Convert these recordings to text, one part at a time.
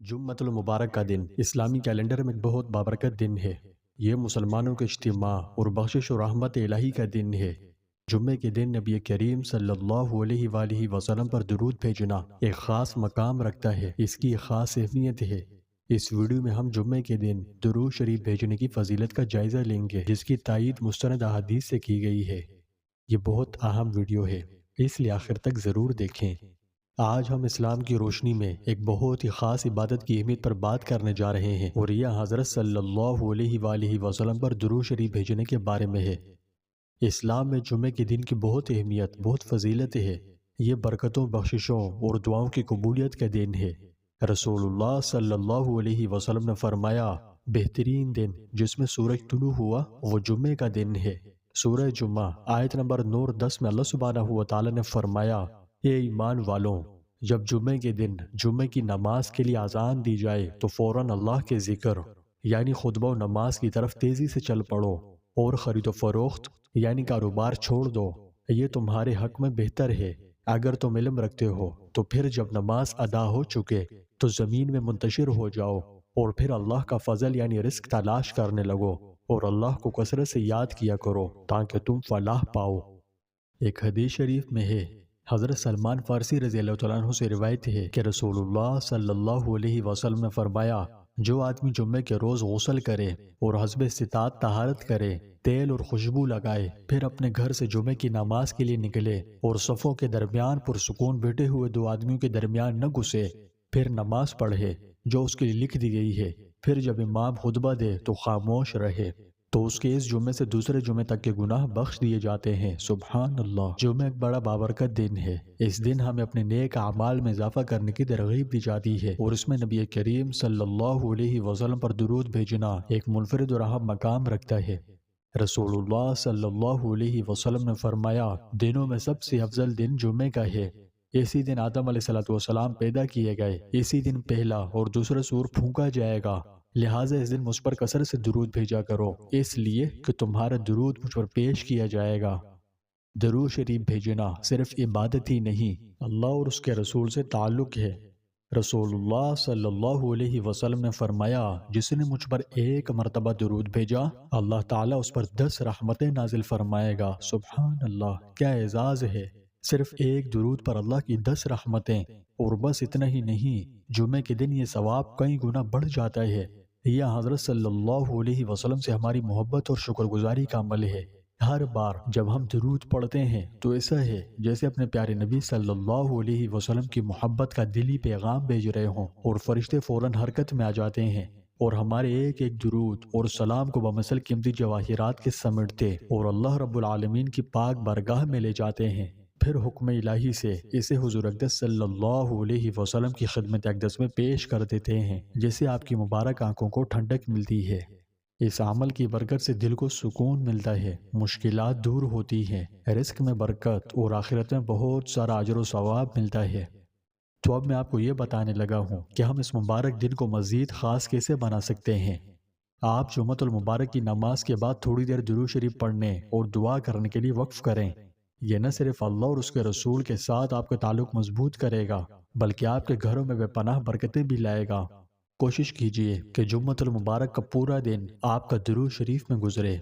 جمعۃ المبارک کا دن اسلامی کیلنڈر میں ایک بہت بابرکت دن ہے۔ یہ مسلمانوں کے اجتماع اور بخشش و رحمت الہی کا دن ہے۔ جمعے کے دن نبی کریم صلی اللہ علیہ وآلہ وسلم پر درود بھیجنا ایک خاص مقام رکھتا ہے، اس کی ایک خاص اہمیت ہے۔ اس ویڈیو میں ہم جمعے کے دن درود شریف بھیجنے کی فضیلت کا جائزہ لیں گے، جس کی تائید مستند احادیث سے کی گئی ہے۔ یہ بہت اہم ویڈیو ہے، اس لیے آخر تک ضرور دیکھیں۔ آج ہم اسلام کی روشنی میں ایک بہت ہی خاص عبادت کی اہمیت پر بات کرنے جا رہے ہیں، اور یہ حضرت صلی اللہ علیہ وآلہ وسلم پر درود شریف بھیجنے کے بارے میں ہے۔ اسلام میں جمعے کے دن کی بہت اہمیت، بہت فضیلت ہے۔ یہ برکتوں، بخششوں اور دعاؤں کی قبولیت کا دن ہے۔ رسول اللہ صلی اللہ علیہ وسلم نے فرمایا، بہترین دن جس میں سورج طلوع ہوا وہ جمعے کا دن ہے۔ سورہ جمعہ آیت نمبر 9 اور 10 میں اللہ سبحانہ و تعالی نے فرمایا، اے ایمان والوں، جب جمعے کے دن جمعے کی نماز کے لیے اذان دی جائے تو فوراً اللہ کے ذکر یعنی خطبہ و نماز کی طرف تیزی سے چل پڑو، اور خرید و فروخت یعنی کاروبار چھوڑ دو، یہ تمہارے حق میں بہتر ہے۔ اگر تم علم رکھتے ہو تو پھر جب نماز ادا ہو چکے تو زمین میں منتشر ہو جاؤ، اور پھر اللہ کا فضل یعنی رزق تلاش کرنے لگو، اور اللہ کو کثرت سے یاد کیا کرو تاکہ تم فلاح پاؤ۔ ایک حدیث شریف میں ہے، حضرت سلمان فارسی رضی اللہ تعالیٰ عنہ سے روایت ہے کہ رسول اللہ صلی اللہ علیہ وسلم نے فرمایا، جو آدمی جمعے کے روز غسل کرے اور حسب استطاعت طہارت کرے، تیل اور خوشبو لگائے، پھر اپنے گھر سے جمعے کی نماز کے لیے نکلے اور صفوں کے درمیان پرسکون بیٹھے ہوئے دو آدمیوں کے درمیان نہ گھسے، پھر نماز پڑھے جو اس کے لیے لکھ دی گئی ہے، پھر جب امام خطبہ دے تو خاموش رہے، تو اس کے اس جمعے سے دوسرے جمعے تک کے گناہ بخش دیے جاتے ہیں۔ سبحان اللہ۔ جمعہ ایک بڑا بابرکت دن ہے۔ اس دن ہمیں اپنے نیک اعمال میں اضافہ کرنے کی ترغیب دی جاتی ہے، اور اس میں نبی کریم صلی اللہ علیہ وسلم پر درود بھیجنا ایک منفرد اور اہم مقام رکھتا ہے۔ رسول اللہ صلی اللہ علیہ وسلم نے فرمایا، دنوں میں سب سے افضل دن جمعے کا ہے۔ اسی دن آدم علیہ السلام پیدا کیے گئے، اسی دن پہلا اور دوسرا سور پھونکا جائے گا، لہٰذا اس دن مجھ پر کثرت سے درود بھیجا کرو، اس لیے کہ تمہارا درود مجھ پر پیش کیا جائے گا۔ درود شریف بھیجنا صرف عبادت ہی نہیں، اللہ اور اس کے رسول سے تعلق ہے۔ رسول اللہ صلی اللہ علیہ وسلم نے فرمایا، جس نے مجھ پر ایک مرتبہ درود بھیجا، اللہ تعالیٰ اس پر 10 رحمتیں نازل فرمائے گا۔ سبحان اللہ، کیا اعزاز ہے! صرف ایک درود پر اللہ کی 10 رحمتیں، اور بس اتنا ہی نہیں، جمعے کے دن یہ ثواب کئی گنا بڑھ جاتا ہے۔ یہ حضرت صلی اللہ علیہ وسلم سے ہماری محبت اور شکر گزاری کا عمل ہے۔ ہر بار جب ہم درود پڑھتے ہیں تو ایسا ہے جیسے اپنے پیارے نبی صلی اللہ علیہ وسلم کی محبت کا دلی پیغام بھیج رہے ہوں، اور فرشتے فوراً حرکت میں آ جاتے ہیں، اور ہمارے ایک ایک درود اور سلام کو بمثل قیمتی جواہرات کے سمیٹتے اور اللہ رب العالمین کی پاک بارگاہ میں لے جاتے ہیں۔ پھر حکم الہی سے اسے حضور اقدس صلی اللہ علیہ وسلم کی خدمت اقدس میں پیش کر دیتے ہیں، جس سے آپ کی مبارک آنکھوں کو ٹھنڈک ملتی ہے۔ اس عمل کی برکت سے دل کو سکون ملتا ہے، مشکلات دور ہوتی ہیں، رزق میں برکت اور آخرت میں بہت سارا اجر و ثواب ملتا ہے۔ تو اب میں آپ کو یہ بتانے لگا ہوں کہ ہم اس مبارک دن کو مزید خاص کیسے بنا سکتے ہیں۔ آپ جمعۃ المبارک کی نماز کے بعد تھوڑی دیر درود شریف پڑھنے اور دعا کرنے کے لیے وقف کریں۔ یہ نہ صرف اللہ اور اس کے رسول کے ساتھ آپ کا تعلق مضبوط کرے گا، بلکہ آپ کے گھروں میں بے پناہ برکتیں بھی لائے گا۔ کوشش کیجئے کہ جمعۃ المبارک کا پورا دن آپ کا درود شریف میں گزرے۔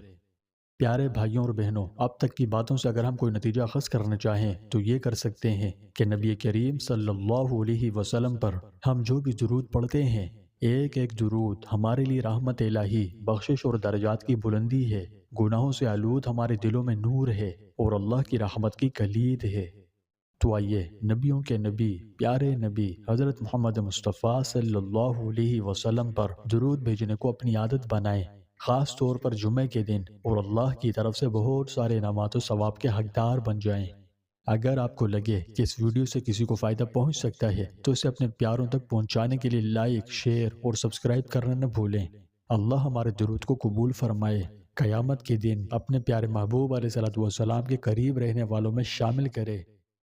پیارے بھائیوں اور بہنوں، اب تک کی باتوں سے اگر ہم کوئی نتیجہ اخذ کرنا چاہیں تو یہ کر سکتے ہیں کہ نبی کریم صلی اللہ علیہ وسلم پر ہم جو بھی درود پڑھتے ہیں، ایک ایک درود ہمارے لیے رحمت الہی، بخشش اور درجات کی بلندی ہے، گناہوں سے آلود ہمارے دلوں میں نور ہے، اور اللہ کی رحمت کی کلید ہے۔ تو آئیے نبیوں کے نبی، پیارے نبی حضرت محمد مصطفیٰ صلی اللہ علیہ وسلم پر درود بھیجنے کو اپنی عادت بنائیں، خاص طور پر جمعے کے دن، اور اللہ کی طرف سے بہت سارے انعامات و ثواب کے حقدار بن جائیں۔ اگر آپ کو لگے کہ اس ویڈیو سے کسی کو فائدہ پہنچ سکتا ہے تو اسے اپنے پیاروں تک پہنچانے کے لیے لائک، شیئر اور سبسکرائب کرنا نہ بھولیں۔ اللہ ہمارے درود کو قبول فرمائے، قیامت کے دن اپنے پیارے محبوب علیہ السلام کے قریب رہنے والوں میں شامل کرے۔